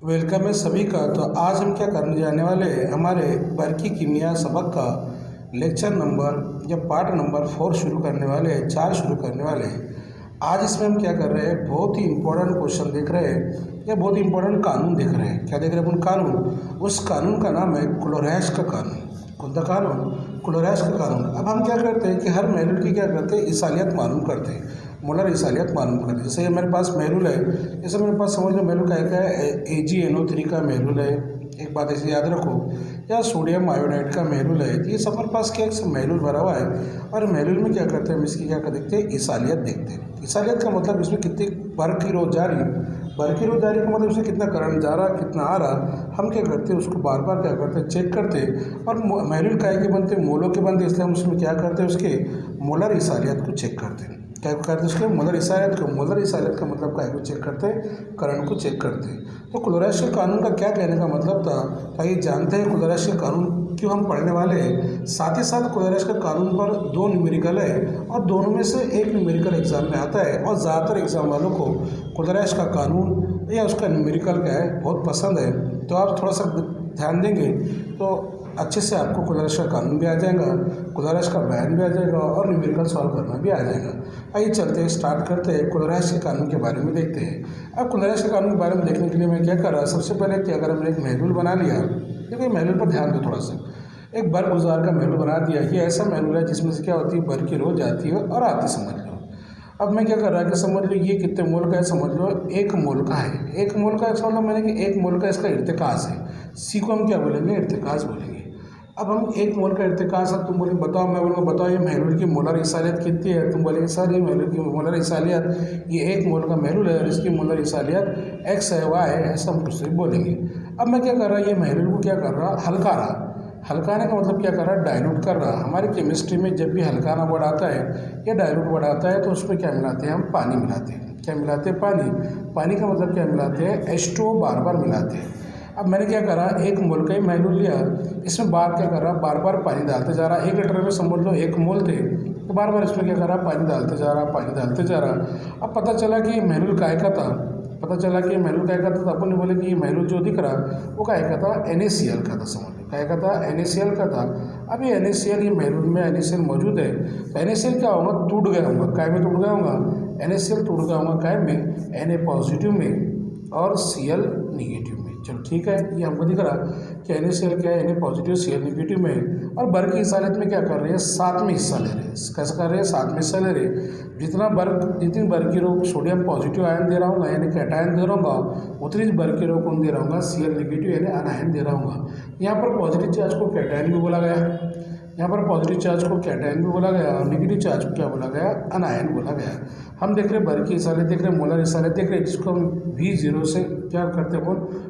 Welcome है सभी का। तो आज हम क्या करने जाने वाले हैं, हमारे बरकी कीमिया सबक का लेक्चर नंबर या पार्ट नंबर 4 शुरू करने वाले हैं, 4 शुरू करने वाले हैं। आज इसमें हम क्या कर रहे हैं, बहुत ही इंपॉर्टेंट क्वेश्चन देख रहे हैं या बहुत ही इंपॉर्टेंट कानून देख रहे हैं। क्या देख रहे हैं अपन? कानून। उस कानून का नाम है क्लोरैश का कानून। कौन सा कानून? क्लोरैश का कानून। अब हम क्या करते हैं कि हर महलूल की क्या करते हैं, इसालियत मालूम करते हैं, मोलर इसालियत मालूम करते हैं। जैसे मेरे पास महलूल है, जैसे मेरे पास समझ लो महलूल का है AgNO3 का महलूल है, एक बात ऐसे याद रखो, या सोडियम आयोडाइड का महलूल है। तो ये सब हमारे पास क्या एक महलूल भरा हुआ है, और महलूल में क्या करते हैं हम इसकी क्या कर देखते हैं, इसालियत देखते हैं। इसालियत का मतलब इसमें कितनी बर की रोज जा रही, बर की रोज जा रही का मतलब इसमें कितना करंट जा रहा, कितना आ रहा, हम क्या करते हैं उसको बार बार क्या करते हैं, चेक करते हैं। और महलूल काय के बनते हैं, मोलों के बनते हैं, इसलिए हम उसमें क्या करते हैं, उसके मोलर इसालियत को चेक करते हैं। क्या करते हैं उसके मोलर इसालियत को। मोलर इसालियत का मतलब काय को चेक करते हैं, करंट को चेक करते हैं। तो क्लोरैश के कानून का क्या कहने का मतलब था, ताकि जानते हैं क्लोरैश के कानून क्यों हम पढ़ने वाले हैं। साथ ही साथ क्लोरैश के कानून पर 2 न्यूमेरिकल है, और दोनों में से एक न्यूमेरिकल एग्जाम में आता है, और ज़्यादातर एग्जाम वालों को क्लोरैश का कानून या उसका न्यूमेरिकल क्या है बहुत पसंद है। तो आप थोड़ा सा ध्यान देंगे तो अच्छे से आपको क्लोरैश का कानून भी आ जाएगा, क्लोरैश का बयान भी आ जाएगा, और न्यूमेरिकल सॉल्व करना भी आ जाएगा। आइए चलते हैं, स्टार्ट करते हैं, क्लोरैश के कानून के बारे में देखते हैं। अब क्लोरैश के कानून के बारे में देखने के लिए मैं क्या कर रहा, सबसे पहले क्या करा, मैंने एक महलूल बना लिया। देखिए महलूल पर ध्यान दो थोड़ा सा। एक बर गुजार का महलूल बना दिया। ये ऐसा महलूल है जिसमें से क्या होती है, बर की रोज जाती है और आती, समझ लो। अब मैं क्या कर रहा है कि समझ लो ये कितने मोल का है, समझ लो 1 मोल का है। 1 मोल का समझ लो मैंने कि 1 मोल का इसका इर्तिकास है। सी को हम क्या बोलेंगे, इर्तिकास बोलेंगे। अब हम 1 मोल का इर्तिकास, अब तुम बोलेंगे बताओ, मैं बोलूँगा बताओ ये महलूल की मोलर इसालियत कितनी है। तुम बोलेंगे सर ये महलूल की मोलर इसालियत, ये 1 मोल का महलूल है और इसकी मोलर इसालियत X है, Y है, ऐसा हम कुछ बोलेंगे। अब मैं क्या कर रहा, ये महलूल को क्या कर रहा, हल्का रहा। हल्काने का मतलब क्या कर रहा है, डाइल्यूट कर रहा। हमारी केमिस्ट्री में जब भी हल्काना वर्ड आता है या डाइल्यूट वर्ड आता है तो उसमें क्या मिलाते हैं, हम पानी मिलाते हैं। क्या मिलाते हैं, पानी। पानी का मतलब क्या मिलाते हैं, H2O बार बार मिलाते हैं। अब मैंने क्या करा, 1 मोल का ही महलूल लिया, इसमें बार क्या कर रहा, बार बार पानी डालते जा रहा। 1 लीटर में समझ लो 1 मोल थे, तो बार बार इसमें क्या कर रहा, पानी डालते जा रहा, पानी डालते जा रहा। अब पता चला कि महलूल काय का था, पता चला कि महलूल काय का था, तो अपन ने बोले कि ये महलूल जो दिख रहा वो काय का था, NaCl का था। समझ लो काय का था, NaCl का था। अब ये NaCl, ये महलूल में NaCl मौजूद है, तो NaCl क्या होगा, टूट गया होगा। काय में टूट गया होगा, NaCl टूट गया होगा काय में, Na पॉजिटिव में और Cl निगेटिव में। चलो ठीक है, ये हमको दिख रहा कि NaCl क्या है, Na पॉजिटिव Cl निगेटिव में। और बर की इसालियत में क्या कर रहे हैं, 7 में हिस्सा ले रहे हैं। कैसे कर रहे हैं, 7 में हिस्सा ले रहे हैं। जितनी बर की रो सोडियम पॉजिटिव आयन दे रहा हूँ यानी कैटायन दे रहा हूँ, उतनी बर की रो कौन दे रहा हूँ, Cl निगेटिव यानी अनायन दे रहा हूँ। यहाँ पर पॉजिटिव चार्ज को कैटायन भी बोला गया, यहाँ पर पॉजिटिव चार्ज को कैटायन भी बोला गया, और निगेटिव चार्ज को क्या बोला गया, अनायन बोला गया। हम देख रहे हैं बर की इसालियत देख रहे हैं, मोलर इसालियत देख रहे हैं, जिसको हम V0 से क्या करते हैं,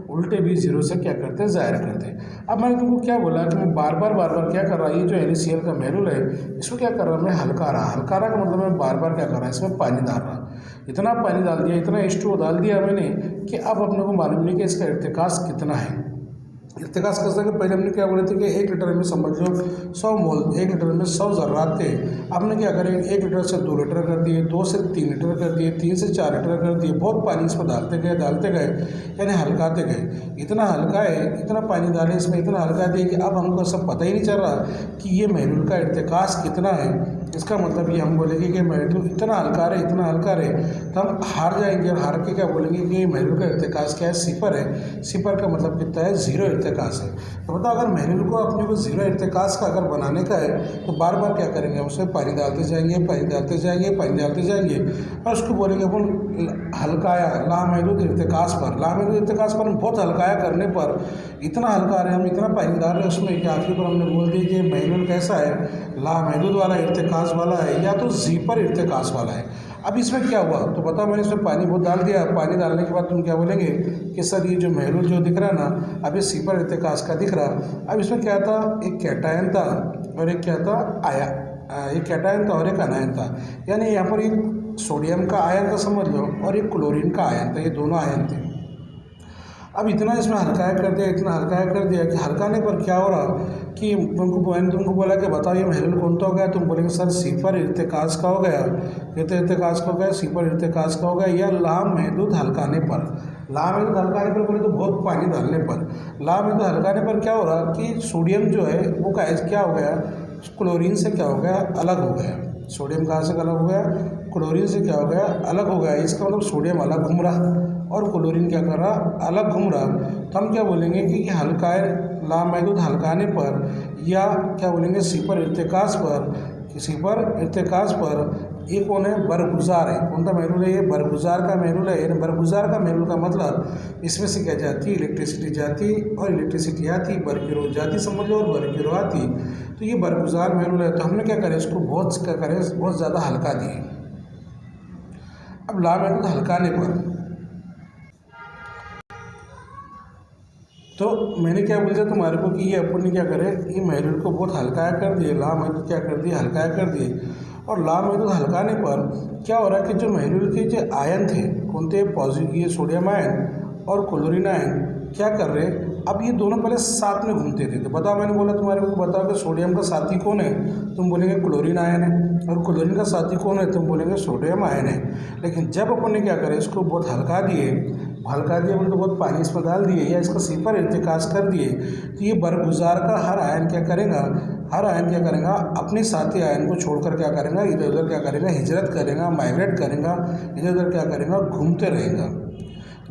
उल्टे V0 से क्या करते हैं, जाहिर करते हैं। अब मैंने तुमको क्या बोला कि मैं बार बार क्या कर रहा है, ये जो NaCl का महलूल है इसको क्या कर रहा है, मैं हल्का रहा। हल्का रहा का मतलब मैं बार बार क्या कर रहा है, इसमें पानी डाल रहा। इतना पानी डाल दिया, इतना H2O डाल दिया मैंने कि अब अपने को मालूम नहीं कि इसका इर्तिकास कितना है। इर्तिकास कर सके, पहले हमने क्या बोले थे कि 1 लीटर में समझ लो 100 मोल, 1 लीटर में 100 ज़र्रात थे। हमने क्या करें, 1 लीटर से 2 लीटर कर दिए, 2 से 3 लीटर कर दिए, 3 से 4 लीटर कर दिए। बहुत पानी इसमें डालते गए यानी हल्काते गए। इतना हल्का है, इतना पानी डाले इसमें, इतना हल्का दिए कि अब हमको सब पता ही नहीं चल रहा कि ये महलूल का इर्तिकास कितना है। इसका मतलब ये हम बोलेंगे कि महलूल इतना हल्का रहे, इतना हल्का रहे, तो हम हार जाएंगे। और हार के क्या बोलेंगे कि महलूल का इर्तिकास क्या है, 0 है। 0 का मतलब कितना है, 0 इर्तिकास है। तो बताओ अगर महलूल को अपने को 0 इर्तिकास का अगर बनाने का है तो बार बार क्या करेंगे, उसमें पानी डालते जाएंगे, पानी डालते जाएंगे, पानी डालते जाएंगे, और उसको बोलेंगे अपन हल्काया, लामहदूद इर्तिकास पर। लामहदूद इर्तिकास पर बहुत हल्काया करने पर इतना हल्का रहे, हम इतना पानी डाल रहे हैं उसमें कि आखिर पर हमने बोल दिया कि महलूल कैसा है, लामहदूद वाला इर्तिकास वाला है या तो ज़ीपर इर्तिकास वाला है। अब इसमें क्या हुआ, तो बताओ मैंने इसमें पानी बहुत डाल दिया। पानी डालने के बाद तुम क्या बोलेंगे कि सर ये जो महलूल जो दिख रहा है ना, अब ये ज़ीपर इर्तिकास का दिख रहा। अब इसमें क्या था, एक कैटायन था और एक क्या था, एक कैटायन था और एक अनायन था। यानी यहाँ पर एक सोडियम का आयन था समझ लो, और एक क्लोरीन का आयन था, ये दोनों आयन थे। अब इतना इसमें हल्काया कर दिया, इतना हल्काया कर दिया कि हल्काने पर क्या हो रहा कि मैंने तुमको बोला कि बताओ ये महलूल कौन सा हो गया, तुम बोलेंगे सर सिफर इर्तिकास का हो गया, इर्तिकास का हो गया, सिफर इर्तिकास का हो गया, या लामहदूद हल्काने पर। लामेडूद हल्काने पर बोले तो बहुत पानी डालने पर, लामेडूद हल्काने पर क्या हो रहा कि सोडियम जो है वो क्या हो गया, क्लोरीन से क्या हो गया, अलग हो गया। सोडियम कहाँ से अलग हो गया, क्लोरीन से क्या हो गया, अलग हो गया। इसका मतलब सोडियम अलग घूम रहा और क्लोरीन क्या कर रहा, अलग घूम रहा। तो हम क्या बोलेंगे कि हल्काए लामेडूद हल्काने पर, या क्या बोलेंगे सिपर इर्तिकास पर, किसी पर इर्तिकास पर ये कौन है, बरगुजार है। कौन सा महलूल है ये, बरगुजार का महलूल है। यानी बरगुजार का महलूल का मतलब इसमें से क्या जाती है, इलेक्ट्रिसिटी जाती और इलेक्ट्रिसिटी आती, बरकिरो जाती समझ लो, और बरकिरो आती। तो ये बरगुजार महलूल है। तो हमने क्या करें, इसको बहुत क्या करें, बहुत ज़्यादा हल्का दिए। अब लामेडूद हल्काने पर तो मैंने क्या बोल दिया तुम्हारे को कि ये अपन ने क्या करे, ये महलूल को बहुत हल्काया कर दिए, लामेडूद क्या कर दिए, हल्काया कर दिए। और लामेडूद हल्काने पर क्या हो रहा है कि जो महलूल के जो आयन थे, कौन थे, पॉजिटिव, ये सोडियम आयन और क्लोरीन आयन क्या कर रहे, अब ये दोनों पहले साथ में घूमते थे। तो बताओ, मैंने बोला तुम्हारे को, बताओ कि सोडियम का साथी कौन है, तुम बोलेंगे क्लोरीन आयन है, और क्लोरीन का साथी कौन है, तुम बोलेंगे सोडियम आयन है। लेकिन जब अपन ने क्या करे, इसको बहुत हल्का दिए बोले तो बहुत पानी इसमें डाल दिए या इसका सिपर इर्तिकास कर दिए, तो ये बरगुजार का हर आयन क्या करेगा, हर आयन क्या करेगा, अपने साथी आयन को छोड़कर क्या करेगा, इधर उधर क्या करेगा, हिजरत करेगा, माइग्रेट करेगा, इधर उधर क्या करेगा, घूमते रहेगा।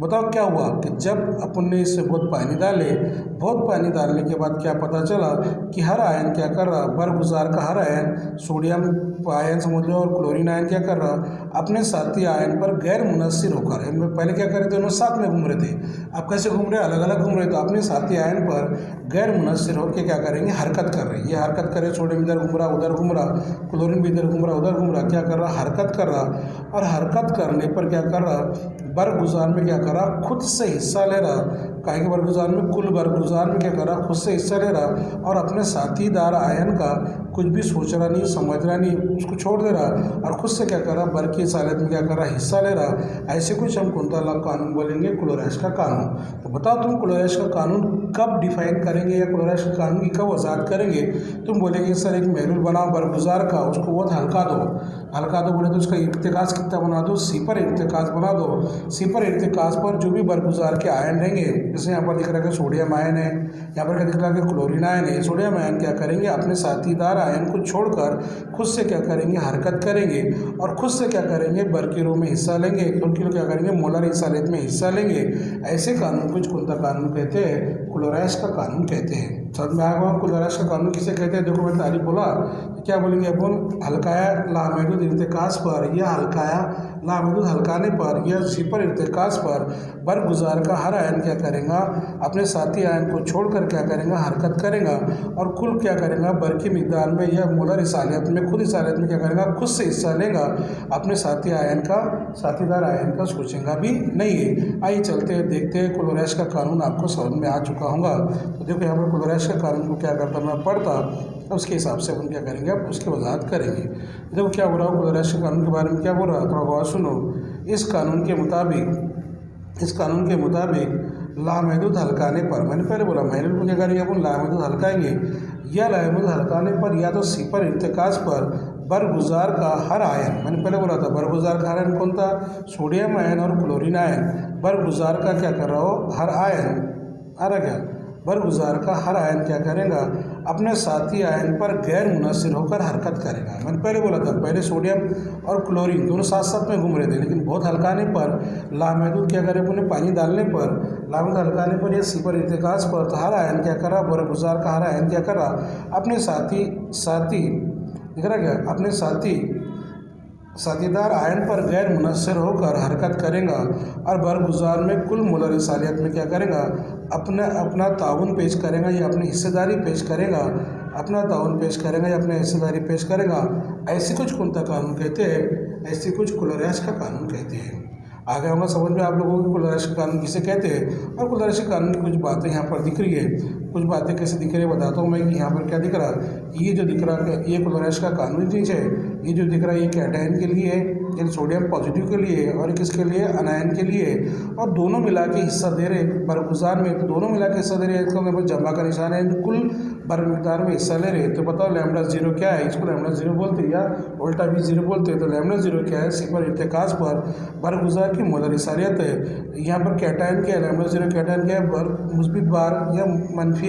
बताओ क्या हुआ कि जब अपन ने इससे बहुत पानी डाले, बहुत पानी डालने के बाद क्या पता चला कि हर आयन क्या कर रहा, बरगुजार का हर आयन, सोडियम आयन समझ लो और क्लोरीन आयन क्या कर रहा, अपने साथी आयन पर गैर मुनस्सिर होकर, इनमें पहले क्या कर रहे थे, दोनों साथ में घूम रहे थे, अब कैसे घूम रहे, अलग अलग घूम रहे। तो अपने साथी आयन पर गैर मुनस्सिर होकर क्या करेंगे, हरकत कर रहे हैं। ये हरकत करे, सोडियम इधर घूम रहा, उधर घूम रहा, क्लोरीन भी इधर घूम रहा, उधर घूम रहा, क्या कर रहा, हरकत कर रहा। और हरकत करने पर क्या कर रहा, बरगुजार में क्या कर रहा, खुद से हिस्सा ले रहा। काहे के बरगुजार में, कुल बरगुजार में क्या कर रहा, खुद से हिस्सा ले रहा, और अपने साथीदार आयन का कुछ भी सोच रहा नहीं, समझ रहा नहीं, उसको छोड़ दे रहा, और खुद से क्या कर रहा, बर की सालत में क्या कर रहा, हिस्सा ले रहा। ऐसे कुछ हम कौन सा कानून बोलेंगे, क्लोरेस का कानून। तो बताओ तुम क्लोरेस का कानून कब डिफाइन करेंगे, या क्लोरेस का कानून की कब वजाहत करेंगे। तुम बोलेंगे सर एक महलूल बनाओ बरगुजार का, उसको बहुत हल्का दो, हल्का दो बोले तो उसका इर्तिकास कितना बना दो, सिपर इर्तिकास बना दो। सिपर इर्तिकास पर जो भी बरगुजार के आयन रहेंगे, जैसे यहाँ पर दिख रहा है कि सोडियम आयन है, यहाँ पर क्या दिख रहा है कि क्लोरीन आयन है, सोडियम आयन क्या करेंगे, अपने साथीदार आयन को छोड़कर खुद से क्या करेंगे, हरकत करेंगे, और खुद से क्या करेंगे, बरकिरो में हिस्सा लेंगे, क्योंकि लोग क्या करेंगे, मोलर हिस्सालेत में हिस्सा लेंगे। ऐसे कानून को कौन सा कानून कहते हैं, क्लोरेस का कानून कहते हैं। समझ में आएगा, क्लोरेस का कानून किसे कहते हैं। देखो मैं तारीफ बोला, क्या बोलेंगे अपन, हल्काया लामेडूद इर्तिकास पर, या हल्काया लामेडूद हल्काने पर, या सिपर इर्तिकास पर बरगुजार का हर आयन क्या करेगा, अपने साथी आयन को छोड़कर क्या करेगा, हरकत करेगा, और कुल क्या करेगा, बर की मिकदार में या मोलर हिस्सालियत में, खुद हिस्सालियत में क्या करेगा, खुद से हिस्सा लेगा, अपने साथी आयन का, साथीदार आयन का सोचेगा भी नहीं है। आइए चलते हैं, देखते हैं क्लोरेस का कानून आपको समझ में आ चुका होगा। तो देखो यहाँ पर क्लोरेस का कानून को क्या करता, मैं पढ़ता, उसके हिसाब से हम क्या करेंगे, अब उसकी वजाहत करेंगे। देखो क्या हो रहा है, क्लोरेस के कानून के बारे में क्या बोल रहा है, थोड़ा गौर सुनो। इस कानून के मुताबिक लामेडूद हल्काने पर, मैंने पहले बोला महलूल को क्या करेंगे अपन, लामेडूद हल्काएंगे, या लामेडूद हल्काने पर या तो सिपर इर्तिकास पर बरगुजार का हर आयन, मैंने पहले बोला था बरगुजार का आयन कौन था, सोडियम आयन और क्लोरीन आयन। बरगुजार का क्या कर रहा हो, हर आयन आ रहा क्या, बरगुजार का हर आयन क्या करेगा, अपने साथी आयन पर गैर मुनस्सिर होकर हरकत करेगा। मैंने पहले बोला था, पहले सोडियम और क्लोरीन दोनों साथ साथ में घूम रहे थे, लेकिन बहुत हल्काने पर लामेडूद क्या करे, अपने पानी डालने पर, लामेडूद हल्काने पर या सिपर इर्तिकास पर, तो हर आयन क्या कर रहा, बरगुजार का हर आयन क्या कर रहा, अपने साथी दिख रहा क्या, अपने साथीदार आयन पर गैर मुनस्सिर होकर हरकत करेगा, और बरगुजार में कुल मोलर हिस्सालियत में क्या करेगा, अपना ताउन पेश करेगा या अपनी हिस्सेदारी पेश करेगा, अपना ताउन पेश करेगा या अपनी हिस्सेदारी पेश करेगा। ऐसी कुछ कौन सा कानून कहते हैं, ऐसी कुछ क्लोरेस का कानून कहते हैं। आगे होगा समझ में आप लोगों को क्लोरेस का कानून किसे कहते हैं, और क्लोरेस के कानून की कुछ बातें यहाँ पर दिख रही है। कुछ बातें कैसे दिख रही है बताता हूँ मैं, कि यहाँ पर क्या दिख रहा है, ये जो दिख रहा है ये क्लोरेस का कानून चीज़ है, ये जो दिख रहा है ये कैटायन के लिए है, एक सोडियम पॉजिटिव के लिए और एक इसके लिए अनायन के लिए, और दोनों मिला के हिस्सा दे रहे बरगुजार में, तो दोनों मिला के हिस्सा दे रहे हैं, इसका मतलब जमा का निशान है, कुल वर्ग मिकदार में हिस्सा ले रहे हैं। तो बताओ लैम्डा जीरो क्या है, इसको लैम्डा जीरो बोलते हैं या उल्टा भी जीरो बोलते हैं। तो लैम्डा जीरो क्या है, सिपर इर्तिकास पर बरगुजार की मोलर इसालियत है। यहाँ पर कैटायन क्या है, लैम्डा जीरो कैटायन क्या है, मुस्बित बार या मनफी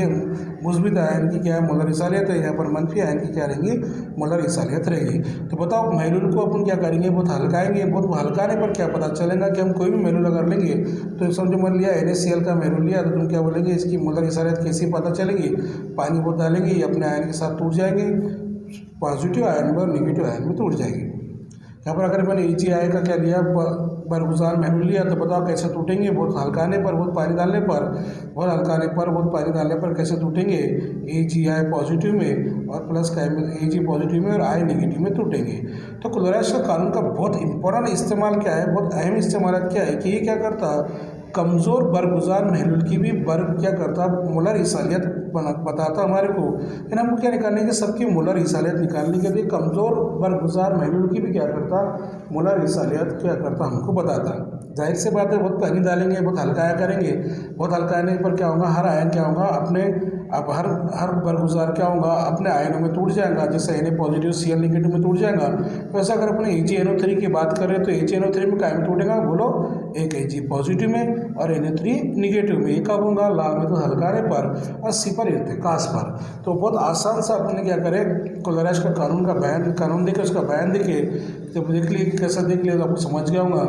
मुस्बित आयन की क्या है मोलर इसालियत है, यहाँ पर मनफी आयन की क्या रहेंगी मोलर इसालियत रहेगी। तो बताओ महलूल को अपन क्या करेंगे, बहुत हल्काएंगे, बहुत हल्काने पर क्या पता चलेगा कि हम कोई भी महलूल अगर लेंगे तो समझो मान लिया NaCl का महलूल लिया, तो तुम क्या बोलेंगे इसकी मोलर इसालियत कैसी पता चलेगी, पानी बहुत डालेंगे अपने आयन के साथ टूट जाएंगे, पॉजिटिव आयन में और निगेटिव आयन में टूट जाएंगे। यहाँ पर अगर मैंने AgI का क्या लिया बरगुजार महलूल लिया, तो बताओ कैसे टूटेंगे, बहुत हल्काने पर बहुत पानी डालने पर, बहुत हल्काने पर बहुत पानी डालने पर कैसे टूटेंगे, AgI पॉजिटिव में और प्लस Ag पॉजिटिव में और I नेगेटिव में टूटेंगे। तो क्लोराइड का कानून का बहुत इंपॉर्टेंट इस्तेमाल क्या है, बहुत अहम इस्तेमाल क्या है कि ये क्या करता, कमज़ोर बरगुजार महलूल की भी वर्ग क्या करता, मोलर इसालियत बताता हमारे को। लेकिन हमको क्या निकालने के सबकी मोलर इसालियत निकालने के लिए कमज़ोर बरगुजार महलूल की भी क्या करता, मोलर इसालियत क्या करता हमको बताता। जाहिर से बात है बहुत पानी डालेंगे, बहुत हल्काया करेंगे, बहुत हल्काने पर क्या होगा, हर आयन क्या होगा अपने अब हर बरगुजार क्या होगा अपने आयनों में टूट जाएगा, जैसे Na पॉजिटिव Cl नेगेटिव में टूट जाएगा। वैसे अगर अपने AgNO3 की बात करें तो AgNO3 में क्या में टूटेगा, बोलो एक Ag पॉजिटिव में और NO3 निगेटिव में। ये कब होगा, लाल में तो हल्काने पर और सी पर इर्तिकास पर। तो बहुत आसान से अपने क्या करें, क्लोराइड का कानून देखे, उसका बयान देखे, तो देख लिए कैसा देख लिया तो आपको समझ गया होगा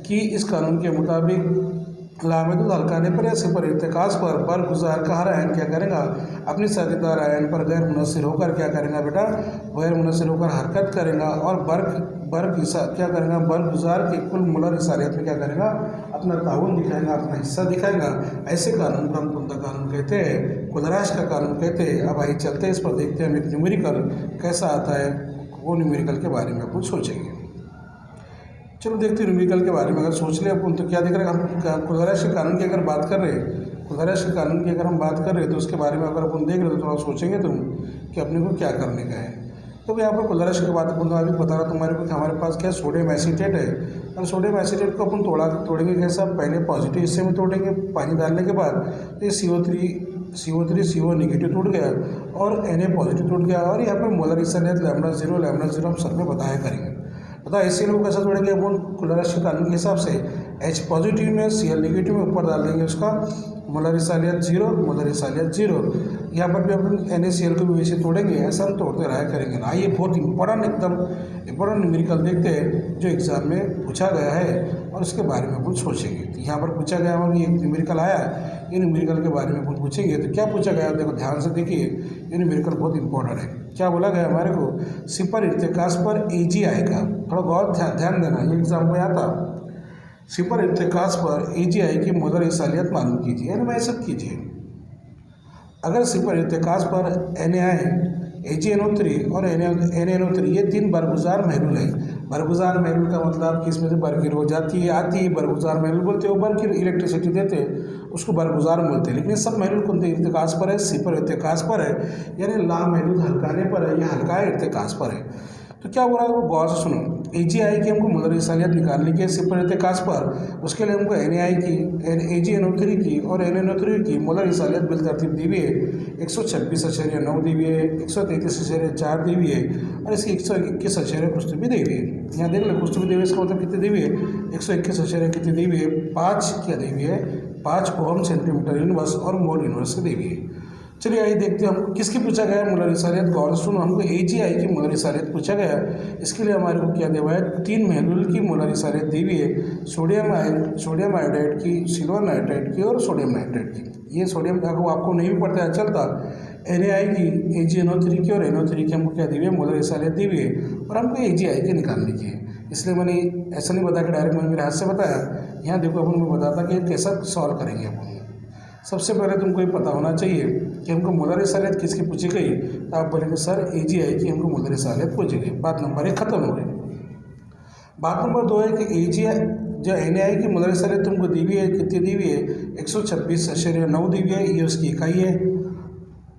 कि इस कानून के मुताबिक लामेदुल हल्काने पर या सिपर इर्तिकास पर बरगुजार का हर आयन क्या करेगा, अपनी साझेदार आयन पर गैर मुनस्सिर होकर क्या करेगा बेटा, गैर मुनस्सिर होकर हरकत करेगा और बर्ग क्या करेगा, बरगुजार के कुल मोलर इसालियत में क्या करेगा, अपना ताउन दिखाएगा, अपना हिस्सा दिखाएगा। ऐसे कानून को हम कौन सा कानून कहते हैं, क्लोराइड का कानून कहते हैं। अब आइए चलते हैं इस पर, देखते हैं हम एक न्यूमेरिकल कैसा आता है, वो न्यूमेरिकल के बारे में अपन सोचेंगे। चलो देखते हैं न्यूमेरिकल के बारे में अगर सोच ले अपन तो क्या देख रहे हैं, हम क्लोराइड के कानून की अगर बात कर रहे हैं, क्लोराइड के कानून की अगर हम बात कर रहे हैं तो उसके बारे में अगर अपन देख रहे हो तो थोड़ा सोचेंगे तुम कि अपने को क्या करने का है। तो यहाँ पर क्लोराइड की बात अपन अभी बता रहा तुम्हारे को कि हमारे पास क्या सोडियम एसीटेट है, और सोडियम एसीटेट को अपन तोड़ेंगे कैसा, पहले पॉजिटिव हिस्से में तोड़ेंगे पानी डालने के बाद, तो ये CO नेगेटिव टूट गया और Na पॉजिटिव टूट गया, और यहाँ पर मोलर इसालियत लैम्डा जीरो हम सब में बताया करेंगे। बताओ HCl को कैसा जोड़ेंगे अपन क्लोराइड के कानून के हिसाब से, H पॉजिटिव में Cl नेगेटिव में ऊपर डाल देंगे उसका मोलर इसालियत जीरो। यहाँ पर भी अपन NaCl को भी वैसे तोड़ेंगे, ऐसा हम तोड़ते रहा करेंगे ना। ये बहुत इंपॉर्टेंट एकदम इंपॉर्टेंट न्यूमेरिकल देखते हैं जो एग्जाम में पूछा गया है और उसके बारे में अपन सोचेंगे। तो यहाँ पर पूछा गया है, ये न्यूमेरिकल आया, ये न्यूमेरिकल के बारे में अपन पूछेंगे। तो क्या पूछा गया, देखो ध्यान से देखिए, ये न्यूमेरिकल बहुत इंपॉर्टेंट है। क्या बोला गया हमारे को, सिपर इर्तिकास पर AgI का, थोड़ा बहुत ध्यान देना, ये एग्जाम में आता, सिपर इर्तिकास पर AgI की मोलर इसालियत मालूम कीजिए, यानी मैं सब कीजिए। अगर सिपर इर्तिकास पर NaI, AgNO3 और NaNO3 ये तीन बरगुजार महलूल है। बरगुजार महलूल का मतलब कि इसमें से बरकिर हो जाती है आती है, बरगुजार महलूल बोलते हैं, वो बरकिर इलेक्ट्रिसिटी देते हैं उसको बरगुजार बोलते हैं। लेकिन सब महलूल कौन से इर्तिकास पर है, सिपर इर्तिकास पर है, यानी ला महलूल हल्काने पर है, यह हल्का इर्तिकास पर है। तो क्या हो रहा है वो गौर से सुनो, AgI की हमको मोलर इसालियत निकालने की सिपर इर्तिकास पर, उसके लिए हमको NaI की, AgNO3 की और NaNO3 की मोलर इसालियत बिल तरतीब दी हुई है, 126.9 दी हुई है, 133.4 दी हुई है और इसकी 121 कुछ तो भी दी हुई है। यहाँ देख लो कुछ तो भी दी हुई है, इसका मतलब कितनी दी हुई है, 121 कितनी दी हुई है, 5 क्या दी हुई है, 5 ओम सेंटीमीटर इनवर्स और मोल इनवर्स की दी हुई है। चलिए आइए देखते हैं हमको किसकी पूछा गया है मोलर इसालियत, गौर से सुनो, हमको AgI की मोलर इसालियत पूछा गया। इसके लिए हमारे को क्या दिया है, 3 महलूल की मोलर इसालियत दी हुई है, सोडियम आयोडाइड की, सिल्वर नाइट्राइड की और सोडियम नाइट्राइड की। ये सोडियम आपको नहीं भी पड़ता है चलता, NaI की, AgNO3 की और NO3 की हमको क्या दी हुई है, मोलर इसालियत दी हुई है और हमको AgI के निकालने की है। इसलिए मैंने ऐसा नहीं बताया कि डायरेक्ट मैंने मेरे हाथ से बताया, यहाँ देखो अपन मैं बताता कि कैसा सॉल्व करेंगे अपन। सबसे पहले तुमको ये पता होना चाहिए कि हमको मोलर इसालियत किसकी पूछी गई, तो आप बोलेंगे सर AgI की हमको मोलर इसालियत पूछी गई। बात नंबर 1 खत्म हो गई। बात नंबर 2 है कि AgI जो NaI की मोलर इसालियत तुमको दी हुई है, कितनी दी हुई है, 126.9 दी हुई है, ये उसकी इकाई है,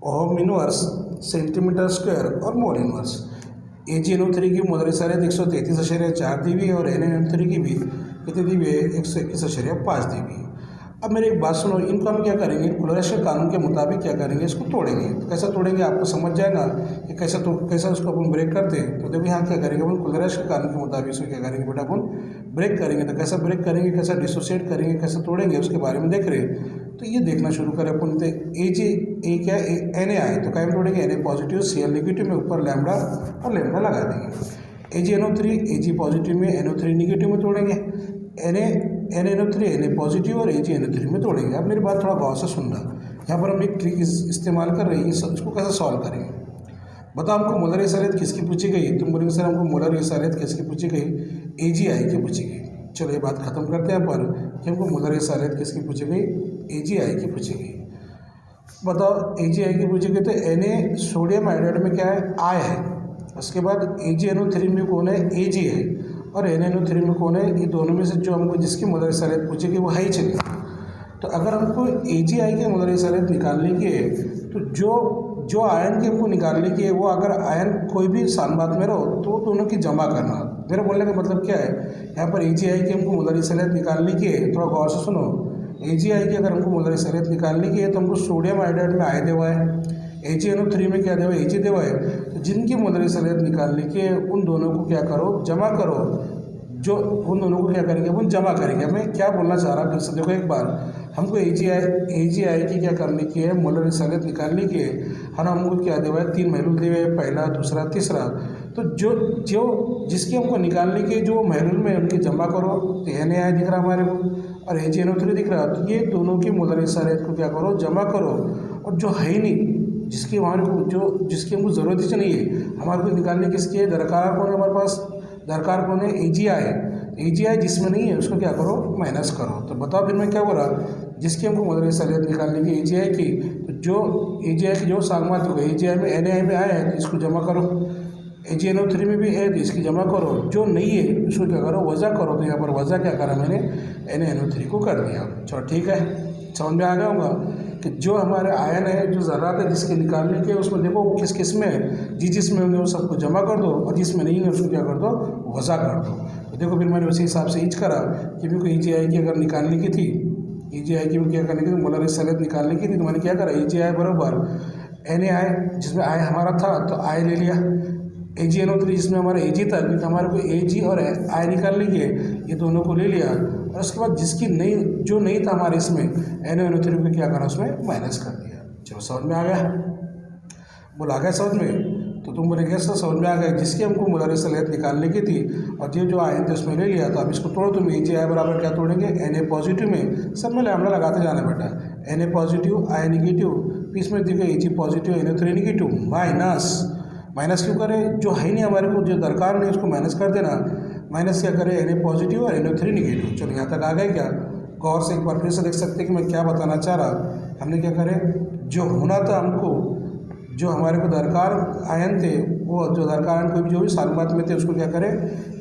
ओम इनवर्स, सेंटीमीटर स्क्वायर और मोल इनवर्स। AgNO3 की मोलर इसारियत 133.4 दी हुई है और NaNO3 की भी कितनी दी हुई है 121.5 दी हुई है। अब मेरी एक बात सुनो, इनको हम क्या करेंगे, क्लोरेश के कानून के मुताबिक क्या करेंगे, इसको तोड़ेंगे। तो कैसा तोड़ेंगे आपको समझ जाएगा कि कैसा उसको अपन ब्रेक करते हैं। तो देखो यहाँ क्या करेंगे अपन, क्लोरेश के कानून के मुताबिक इसको क्या करेंगे बेटा, अपन ब्रेक करेंगे। तो कैसा ब्रेक करेंगे, कैसा डिसोसिएट करेंगे, कैसे तोड़ेंगे, उसके बारे में देख रहे हैं। तो ये देखना शुरू करें अपन। तो क्या Na तो क्या में तोड़ेंगे, Na पॉजिटिव Cl निगेटिव में ऊपर लैम्डा और लैम्डा लगा देंगे। AgNO3 Ag पॉजिटिव में NO3 निगेटिव में तोड़ेंगे, NaNO3 Na पॉजिटिव और AgNO3 में तोड़ेंगे। अब मेरी बात थोड़ा गौर से सुनना, यहाँ पर हम एक ट्रिक इस्तेमाल कर रहे हैं, इसको कैसे सॉल्व करेंगे। बताओ हमको मोलर इसारियत किसकी पूछी गई, तुम बोलेंगे सर हमको मोलर इसारियत किसकी पूछी गई, AgI की पूछी गई। चलो ये बात खत्म करते हैं पर कि हमको मोलर इसारियत किसकी पूछी गई, AgI की पूछी गई। बताओ AgI की पूछी गई तो Na सोडियम आयोडाइड में क्या है, I है। उसके बाद AgNO3 में कौन है, Ag है। और NaNO3 में कौन है, ये दोनों में से जो हमको जिसकी मोलर इसारियत पूछी गई वो है ही चली। तो अगर हमको AgI की मोलर इसारियत निकालने की है तो जो आयन की हमको निकालने की है वो अगर आयन कोई भी सानबाद में रहो तो दोनों की जमा करना। मेरे बोलने का मतलब क्या है, यहाँ पर AgI की हमको मोलर इसारियत निकालने की है, थोड़ा गौर से सुनो। AgI की अगर हमको मोलर इसारियत निकालने की है तो हमको सोडियम आयोडाइड में I देवा है, AgNO3 में क्या देवा है, Ag देवा है। तो जिनकी मोलर इसारियत निकालने की है उन दोनों को क्या करो, जमा करो। जो उन दोनों को क्या करेंगे, अपन जमा करेंगे। मैं क्या बोलना चाह रहा हूँ, देखो एक बार हमको AgI की क्या करने की है, मोलर इसारियत निकालने की है। हमको क्या देवा है, 3 महलूल देवे, पहला दूसरा तीसरा। तो जो जिसकी हमको निकालने की जो महलूल में उनकी जमा करो। तो NaI दिख रहा हमारे को और AgNO3 दिख रहा, तो ये दोनों की मोलर इसारियत को क्या करो, जमा करो। और जो है ही नहीं, जिसकी हमारे को जिसकी हमको ज़रूरत ही नहीं है, हमारे को निकालने किसकी है, दरकार कौन है हमारे पास, दरकार कौन है, AgI जिसमें नहीं है उसको क्या करो, माइनस करो। तो बताओ फिर मैं क्या बोल रहा, जिसकी हमको मोलर इसारियत निकालने की AgI की, तो जो AgI की जो सालमात होगा, AgI में NaI में आया है तो इसको जमा करो, AgNO3 में भी है तो इसकी जमा करो। जो नहीं है उसको क्या करो, वज़ा करो। तो यहाँ पर वज़ा क्या करा मैंने, NaNO3 को कर दिया। चलो ठीक है, समझ में आ गया होगा कि जो हमारे आयन है, जो ज़रात है जिसके निकालने के, उसमें देखो किस किस में है, जिसमें होंगे वो सबको जमा कर दो और जिसमें नहीं है उसको क्या कर दो, वज़ा कर दो। तो देखो फिर मैंने उसी हिसाब से ईच करा कि मेरे को AgI की अगर निकालने की थी, AgI की क्या करने की थी, मोलर इसारियत निकालने की थी, तो मैंने क्या करा, AgI बराबर NaI, जिसमें I हमारा था तो I ले लिया, AgNO3 जिसमें हमारा Ag था, क्योंकि हमारे को Ag और I निकालने की है, ये दोनों को ले लिया। और उसके बाद जो नहीं था हमारे इसमें NaNO3 को क्या करा, उसमें माइनस कर दिया। चलो समझ में आ गया, बोला आ गया समझ में। तो तुम बोले कैसे समझ में आ गया, जिसकी हमको मोलर इसारियत निकालने की थी और जो आयन थे उसमें ले लिया। तो अब इसको तोड़ो, तुम AgI बराबर क्या तोड़ेंगे, Na पॉजिटिव में सब में लैम्डा लगाते जाना बेटा, Na पॉजिटिव I निगेटिव, इसमें देखो Ag positive NO3 negative, minus क्यों करें, जो है नहीं हमारे को, जो दरकार नहीं उसको माइनस कर देना। माइनस क्या करें, Na पॉजिटिव और NO3 निगेटिव। चलो यहाँ तक आ गए क्या, गौर से एक बार फिर से देख सकते हैं कि मैं क्या बताना चाह रहा। हमने क्या करें, जो होना था हमको, जो हमारे को दरकार आयन थे, वो जो दरकार आयन कोई भी जो भी सालमात में थे उसको क्या करें,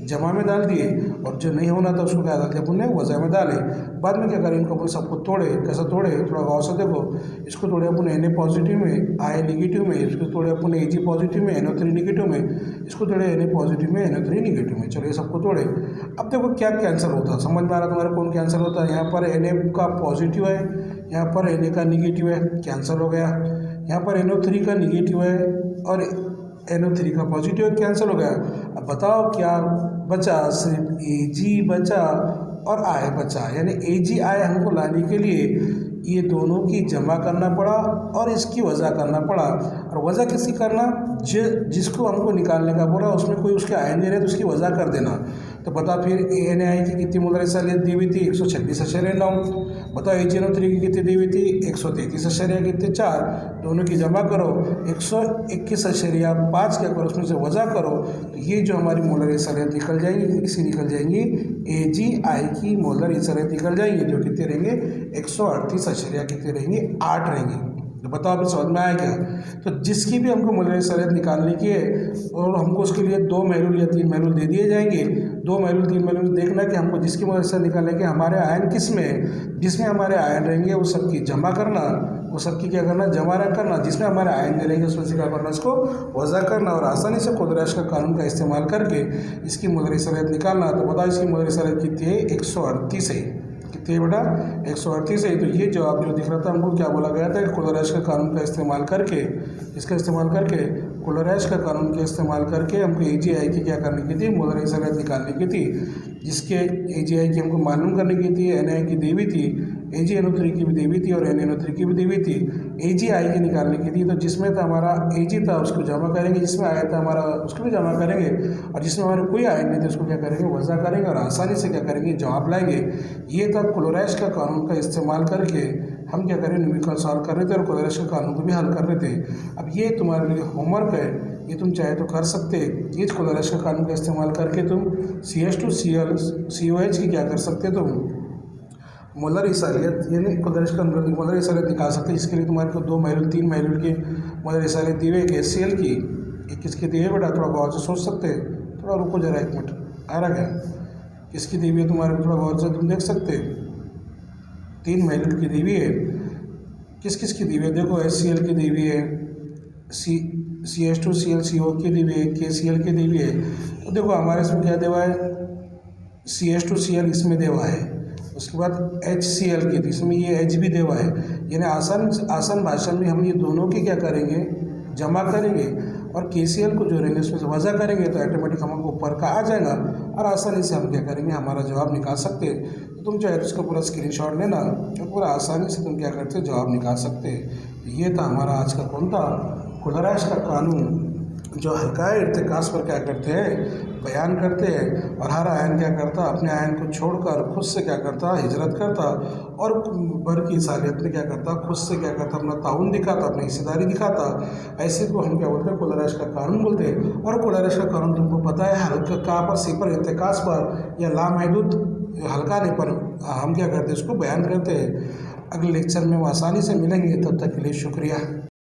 जमा में डाल दिए। और जो नहीं होना था उसको क्या डाल दिया अपन ने, वज़ा में डाले। बाद में क्या करें, इनको अपन सबको तोड़े। कैसा तोड़े, थोड़ा गौर से देखो। इसको तोड़े अपन Na पॉजिटिव में, I निगेटिव में, इसको तोड़े अपन Ag पॉजिटिव में, NO3 निगेटिव में, इसको तोड़े Na पॉजिटिव में, NO3 निगेटिव में। चलो ये सबको तोड़े। अब देखो क्या कैंसिल होता है, समझ में आ रहा तुम्हारे, कौन कैंसिल होता है। यहाँ पर Na का पॉजिटिव है, यहाँ पर Na का निगेटिव है, कैंसिल हो गया। यहाँ पर NO3 का निगेटिव है और NO3 का पॉजिटिव, कैंसिल हो गया। अब बताओ क्या बचा, सिर्फ Ag बचा और I बचा। यानी AgI हमको लाने के लिए ये दोनों की जमा करना पड़ा और इसकी वज़ा करना पड़ा। और वज़ा किसकी करना, जिसको हमको निकालने का बोला उसमें कोई उसके आयन दे रहे तो उसकी वज़ा कर देना। तो बता फिर NaI की कितनी मोलर इसारियत दी हुई थी, 126.9। बताओ AgNO3 की कितनी दी हुई थी, 133.4। दोनों की जमा करो, 121.5 क्या करो, उसमें से वज़ा करो। तो ये जो हमारी मोलर इसारियत निकल जाएंगी, किसकी निकल जाएंगी, AgI की मोलर इसारियत निकल जाएंगी, जो कितने रहेंगे, 138 कितने रहेंगे, 8 रहेंगे। तो बताओ अभी समझ में आया क्या? तो जिसकी भी हमको मोलर सलाहियत निकालने की है और हमको उसके लिए 2 महलूल या 3 महलूल दे दिए जाएंगे। 2 महलूल 3 महलूल देखना कि हमको जिसकी मोलर सलाहियत निकालने के हमारे आयन किस में है, जिसमें हमारे आयन रहेंगे वो सबकी जमा करना, वो सबकी क्या करना, जमा करना, जिसमें हमारे आयन नहीं रहेंगे उसमें से क्या करना, इसको वज़ा करना और आसानी से कोलराश का कानून का इस्तेमाल करके इसकी मोलर सलाहियत निकालना। तो बताओ इसकी मोलर सलाहियत कितनी है? 138 है। कितनी है बेटा? 138 है। तो ये जवाब जो दिख रहा था हमको क्या बोला गया था कि कोलराश का कानून का इस्तेमाल करके, इसका इस्तेमाल करके कोलराश का कानून के इस्तेमाल करके हमको AgI की क्या करने की थी, मोलर सलाहियत निकालने की थी, जिसके AgI की हमको मालूम करने की थी, Na की दी हुई थी, AgNO3 की भी दी हुई थी और NaNO3 की भी दी हुई थी, AgI की निकालने की थी। तो जिसमें था हमारा Ag था उसको जमा करेंगे, जिसमें आया था हमारा उसको भी जमा करेंगे और जिसमें हमारे कोई आयन नहीं थे उसको क्या करेंगे, वज़ा करेंगे और आसानी से क्या करेंगे, जवाब लाएंगे। ये था कोलोरैश का कानून का इस्तेमाल करके हम क्या करें, न्यूमेरिकल सॉल्व कर रहे थे और कोलोरैश का कानून को भी हल कर रहे थे। अब ये तुम्हारे लिए होमवर्क है, ये तुम चाहे तो कर सकते। ये कोलोरैश का कानून का इस्तेमाल करके तुम CH2Cl COH की क्या कर सकते, तुम मोलर इसालियत यानी कोलराश का मोलर इसालियत निकाल सकते हैं। जिसके लिए तुम्हारे को 2 महलूल 3 महलूल की मोलर इसालियत दी हुई है HCl की, एक किसकी दी है बेटा, थोड़ा बहुत से सोच सकते हैं, थोड़ा रुको जरा 1 मिनट, आ रहा क्या, किसकी दी हुई है तुम्हारे को, थोड़ा बहुत से तुम देख सकते, 3 महलूल की दी हुई है। किस किस की दी हुई है, देखो HCl की दी हुई है, CH2Cl CO की दी हुई है, KCl की दी हुई है। तो देखो हमारे इसमें क्या देवा है, CH2Cl इसमें देवा है, उसके बाद HCl की थी, इसमें ये H भी देवा है, यानी आसान भाषा में हम ये दोनों की क्या करेंगे, जमा करेंगे और KCl को जोड़ेंगे, उसमें से वज़ा करेंगे तो ऑटोमेटिक हमको ऊपर का आ जाएगा और आसानी से हम क्या करेंगे, हमारा जवाब निकाल सकते हैं। तो तुम चाहे तो उसका पूरा स्क्रीनशॉट लेना और पूरा आसानी से तुम क्या करते जवाब निकाल सकते हैं। ये था हमारा आज का कौन था, कोलराश का कानून, जो हल्का इर्तिकास पर क्या करते हैं, बयान करते हैं और हर आयन क्या करता, अपने आयन को छोड़कर खुद से क्या करता, हिजरत करता और बर की सालियत में क्या करता, खुद से क्या करता, अपना ताउन दिखाता, अपनी हिस्सेदारी दिखाता। ऐसे को हम क्या बोलते हैं, कोलराश का कानून बोलते हैं। और कोलराश का कानून तुमको पता है, हल्का का पर सी पर इर्तिकास पर या लामहदूद हल्का नहीं पर हम क्या करते हैं, उसको बयान करते हैं। अगले लेक्चर में वो आसानी से मिलेंगे, तब तक के लिए शुक्रिया।